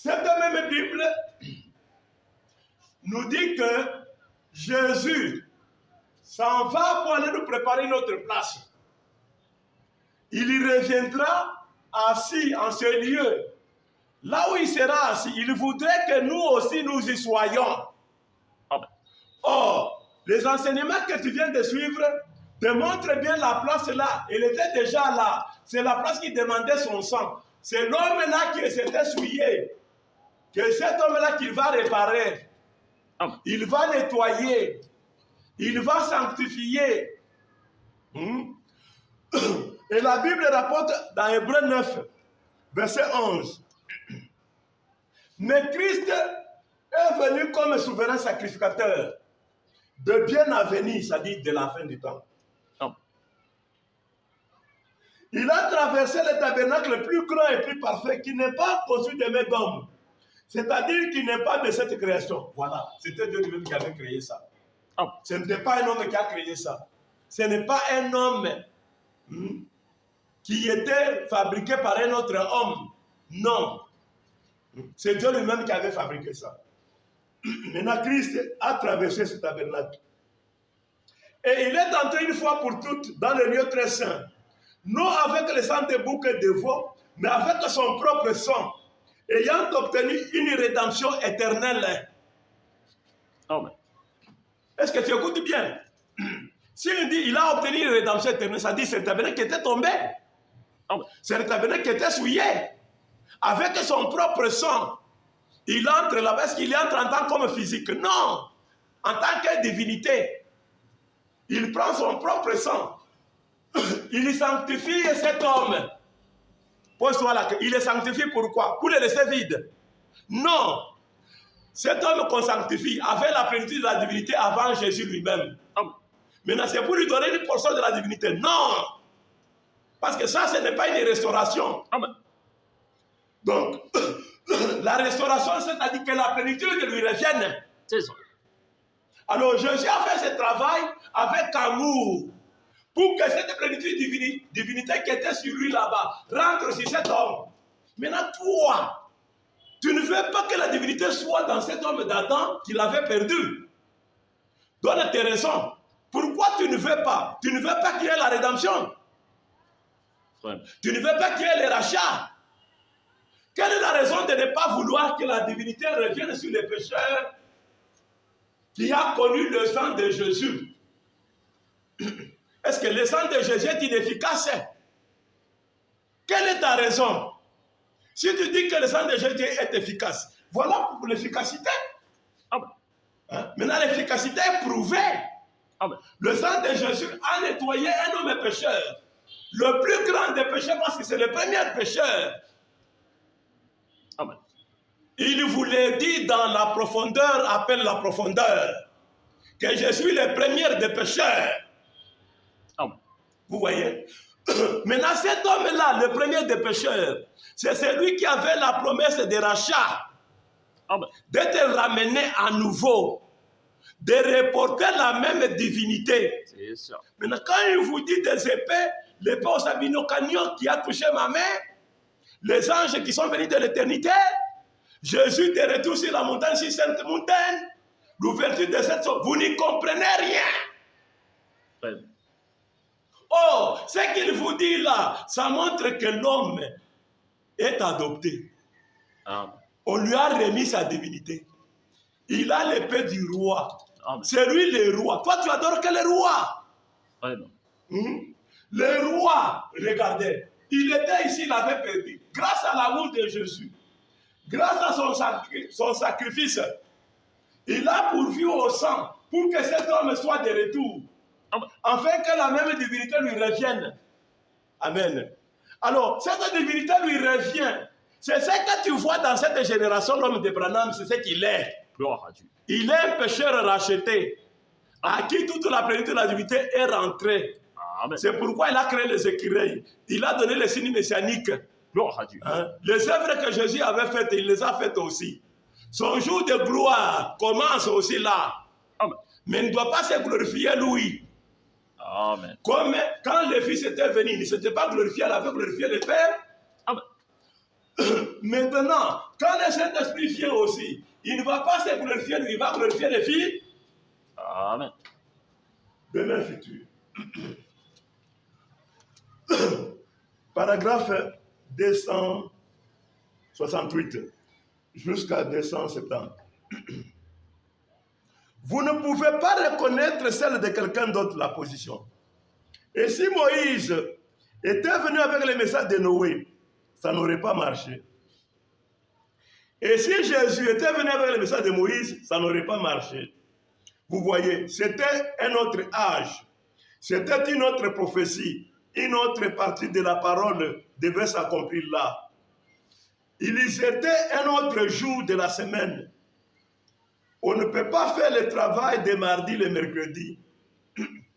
Cette même Bible nous dit que Jésus s'en va pour aller nous préparer notre place. Il y reviendra assis en ce lieu. Là où il sera assis, il voudrait que nous aussi nous y soyons. Or, les enseignements que tu viens de suivre te montrent bien la place là. Elle était déjà là. C'est la place qui demandait son sang. C'est l'homme-là qui s'était souillé. Que cet homme-là qu'il va réparer. Il va nettoyer. Il va sanctifier. Et la Bible rapporte dans Hébreux 9, verset 11. Mais Christ est venu comme souverain sacrificateur de bien à venir, c'est-à-dire de la fin du temps. Il a traversé le tabernacle le plus grand et plus parfait qui n'est pas construit de main d'homme. C'est-à-dire qu'il n'est pas de cette création. Voilà, c'était Dieu lui-même qui avait créé ça. Ce n'était pas un homme qui a créé ça. Ce n'est pas un homme qui était fabriqué par un autre homme. Non. C'est Dieu lui-même qui avait fabriqué ça. Maintenant, Christ a traversé ce tabernacle. Et il est entré une fois pour toutes dans le lieu très saint. Non avec le sang de boucs et de veaux, mais avec son propre sang, ayant obtenu une rédemption éternelle. Amen. Est-ce que tu écoutes bien? S'il dit qu'il a obtenu une rédemption éternelle, ça dit que c'est le tabernacle qui était tombé. C'est le tabernacle qui était souillé. Avec son propre sang, il entre là-bas. Est-ce qu'il entre en tant qu'homme physique? Non. En tant que divinité. Il prend son propre sang. Il sanctifie cet homme. Pose-toi là. Il est sanctifié pourquoi? Pour le laisser vide? Non. Cet homme qu'on sanctifie avait la plénitude de la divinité avant Jésus lui-même. Maintenant, c'est pour lui donner une portion de la divinité. Non. Parce que ça, ce n'est pas une restauration. Donc, la restauration, c'est-à-dire que la plénitude lui revienne. C'est ça. Alors, Jésus a fait ce travail avec amour pour que cette plénitude divinité qui était sur lui là-bas rentre sur cet homme. Maintenant, toi, tu ne veux pas que la divinité soit dans cet homme d'Adam qu'il avait perdu. Donne tes raisons. Pourquoi tu ne veux pas? Tu ne veux pas qu'il y ait la rédemption. Tu ne veux pas qu'il y ait le rachat. Quelle est la raison de ne pas vouloir que la divinité revienne sur les pécheurs qui a connu le sang de Jésus? Est-ce que le sang de Jésus est inefficace? Quelle est ta raison? Si tu dis que le sang de Jésus est efficace, voilà pour l'efficacité. Maintenant, l'efficacité est prouvée. Le sang de Jésus a nettoyé un homme pécheur. Le plus grand des pécheurs, parce que c'est le premier pécheur. Il vous l'a dit dans la profondeur, appelle la profondeur, que je suis le premier des pécheurs. Vous voyez? Maintenant, cet homme-là, le premier des pécheurs, c'est celui qui avait la promesse de rachat, d'être ramené à nouveau, de reporter la même divinité. C'est ça. Maintenant, quand il vous dit des épées, l'épée au Sabino-Canyon qui a touché ma main, les anges qui sont venus de l'éternité, Jésus de retour sur la montagne, sur cette montagne, l'ouverture de cette sorte, vous n'y comprenez rien. Oh, ce qu'il vous dit là, ça montre que l'homme est adopté. On lui a remis sa divinité. Il a l'épée du roi. C'est lui le roi. Toi, tu adores quel roi? Le roi, regardez, il était ici, il avait perdu. Grâce à l'amour de Jésus, grâce à son sacrifice, il a pourvu au sang pour que cet homme soit de retour. Afin que la même divinité lui revienne. Amen. Alors, cette divinité lui revient. C'est ce que tu vois dans cette génération, l'homme de Branham, c'est ce qu'il est. Il est un pécheur racheté, à qui toute la plénitude de la divinité est rentrée. C'est pourquoi il a créé les écureuils. Il a donné les signes messianiques. Les œuvres que Jésus avait faites, il les a faites aussi. Son jour de gloire commence aussi là. Mais il ne doit pas se glorifier lui. Amen. Comme quand le Fils était venu, il ne s'était pas glorifié, il avait glorifié le Père. Maintenant, quand le Saint-Esprit vient aussi, il ne va pas se glorifier, il va glorifier les filles. Amen. Demain futur. Paragraphe 268 jusqu'à 270. Vous ne pouvez pas reconnaître celle de quelqu'un d'autre, la position. Et si Moïse était venu avec le message de Noé, ça n'aurait pas marché. Et si Jésus était venu avec le message de Moïse, ça n'aurait pas marché. Vous voyez, c'était un autre âge. C'était une autre prophétie. Une autre partie de la parole devait s'accomplir là. Il était un autre jour de la semaine. On ne peut pas faire le travail de mardi le mercredi.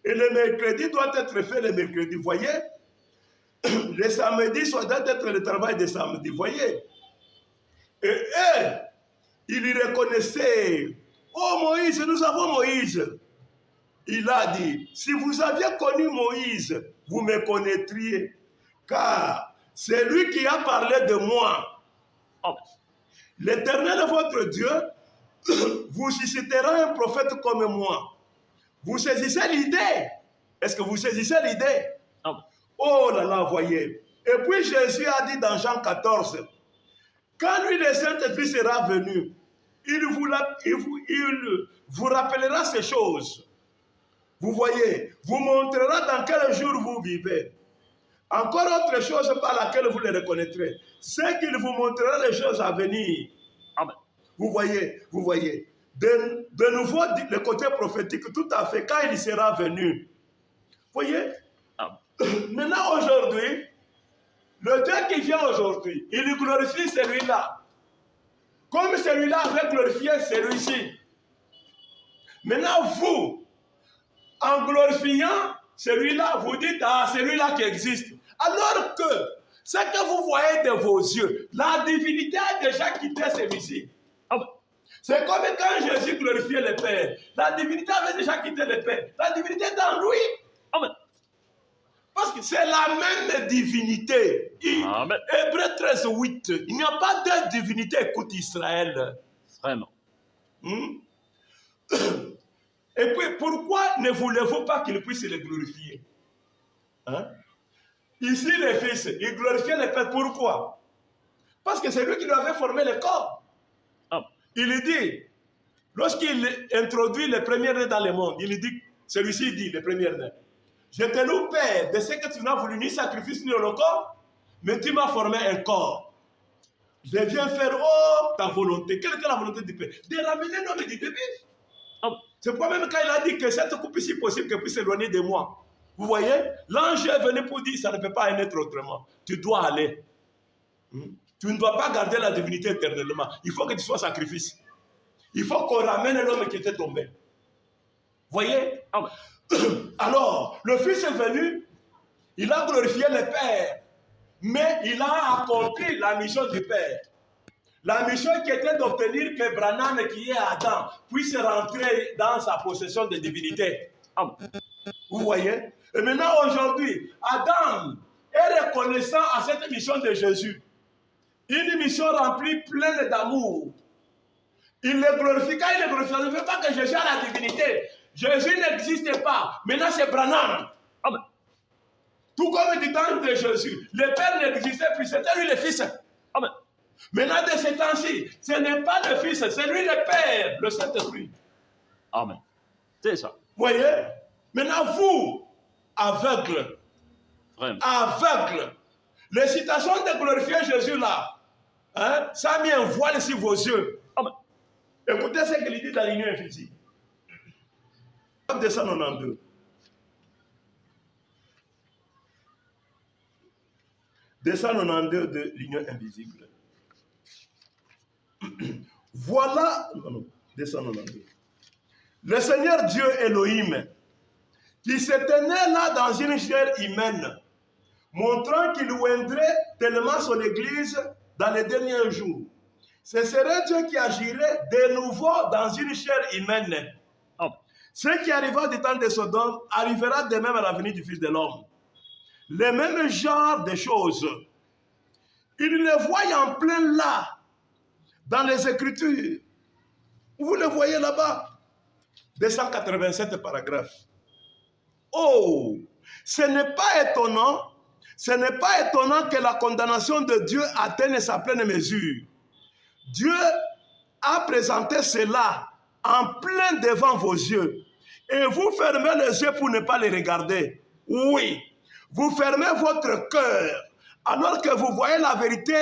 Et le mercredi doit être fait le mercredi. Vous voyez? Le samedi doit être le travail de samedi. Vous voyez? Et eux, ils reconnaissaient. Oh Moïse, nous avons Moïse. Il a dit, si vous aviez connu Moïse, vous me connaîtriez. Car c'est lui qui a parlé de moi. Oh. L'Éternel, votre Dieu, vous suscitera un prophète comme moi. Vous saisissez l'idée? Est-ce que vous saisissez l'idée? Oh. Oh là là, voyez. Et puis Jésus a dit dans Jean 14, quand lui le Saint-Esprit sera venu, il vous rappellera ces choses. Vous voyez, vous montrera dans quel jour vous vivez. Encore autre chose par laquelle vous le reconnaîtrez, c'est qu'il vous montrera les choses à venir. Amen. Vous voyez. De nouveau, le côté prophétique, tout à fait, quand il sera venu. Vous voyez? Amen. Maintenant, aujourd'hui, le Dieu qui vient aujourd'hui, il glorifie celui-là. Comme celui-là avait glorifié celui-ci. Maintenant, vous, en glorifiant celui-là, vous dites, ah, celui-là qui existe. Alors que ce que vous voyez de vos yeux, la divinité a déjà quitté celui-ci. Amen. C'est comme quand Jésus glorifiait le Père. La divinité avait déjà quitté le Père. La divinité est en lui. Amen. Parce que c'est la même divinité. Amen. Hébreux 13, 8. Il n'y a pas de divinité, écoute Israël. Vraiment. Et puis, pourquoi ne voulez-vous pas qu'il puisse le glorifier? Hein? Ici, le Fils, il glorifiait le Père. Pourquoi? Parce que c'est lui qui lui avait formé le corps. Amen. Il dit, lorsqu'il introduit le premier-né dans le monde, il dit, celui-ci dit, le premier-né, je te loue, Père, de ce que tu n'as voulu ni sacrifice ni holocauste, mais tu m'as formé un corps. Je viens faire, oh, ta volonté. Quelle est la volonté du Père? De ramener l'homme du début. C'est pourquoi même quand il a dit que cette coupe, si possible, qu'elle puisse s'éloigner de moi. Vous voyez, l'ange est venu pour dire, ça ne peut pas être autrement. Tu dois aller. Tu ne dois pas garder la divinité éternellement. Il faut que tu sois sacrifice. Il faut qu'on ramène l'homme qui était tombé. Vous voyez? Alors, le Fils est venu, il a glorifié le Père, mais il a accompli la mission du Père. La mission qui était d'obtenir que Branham, qui est Adam, puisse rentrer dans sa possession de divinité. Vous voyez? Et maintenant, aujourd'hui, Adam est reconnaissant à cette mission de Jésus. Une mission remplie, pleine d'amour. Il le glorifie. Quand il le glorifie, ça ne veut pas que Jésus a la divinité. Jésus n'existe pas. Maintenant, c'est Branham. Amen. Tout comme du temps de Jésus. Le Père n'existait plus. C'était lui le Fils. Amen. Maintenant, de ce temps-ci, ce n'est pas le Fils, c'est lui le Père, le Saint-Esprit. Amen. C'est ça. Vous voyez? Maintenant, vous, aveugles, Vraiment. aveugles, les citations de glorifier Jésus là, hein, ça a mis un voile sur vos yeux. Amen. Écoutez ce qu'il dit dans l'Union invisible. 292. De l'Union invisible. Voilà, 292. Le Seigneur Dieu Elohim, qui se tenait là dans une chair humaine, montrant qu'il oindrait tellement son Église dans les derniers jours. Ce serait Dieu qui agirait de nouveau dans une chair humaine. Ce qui arriva du temps de Sodome arrivera de même à la venue du Fils de l'homme. Le même genre de choses. Il le voit en plein là, dans les Écritures. Vous le voyez là-bas. 287 paragraphes. Oh, ce n'est pas étonnant. Ce n'est pas étonnant que la condamnation de Dieu atteigne sa pleine mesure. Dieu a présenté cela en plein devant vos yeux. Et vous fermez les yeux pour ne pas les regarder. Oui, vous fermez votre cœur alors que vous voyez la vérité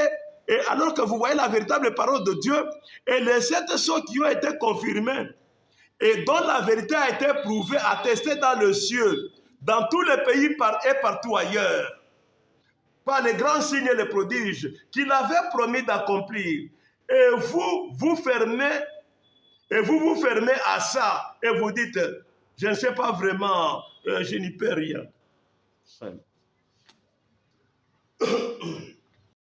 et alors que vous voyez la véritable parole de Dieu et les 7 choses qui ont été confirmées et dont la vérité a été prouvée, attestée dans le ciel, dans tous les pays et partout ailleurs, par les grands signes et les prodiges qu'il avait promis d'accomplir. Et vous fermez, et vous fermez à ça, et vous dites, je ne sais pas vraiment, je n'y peux rien. Vraiment.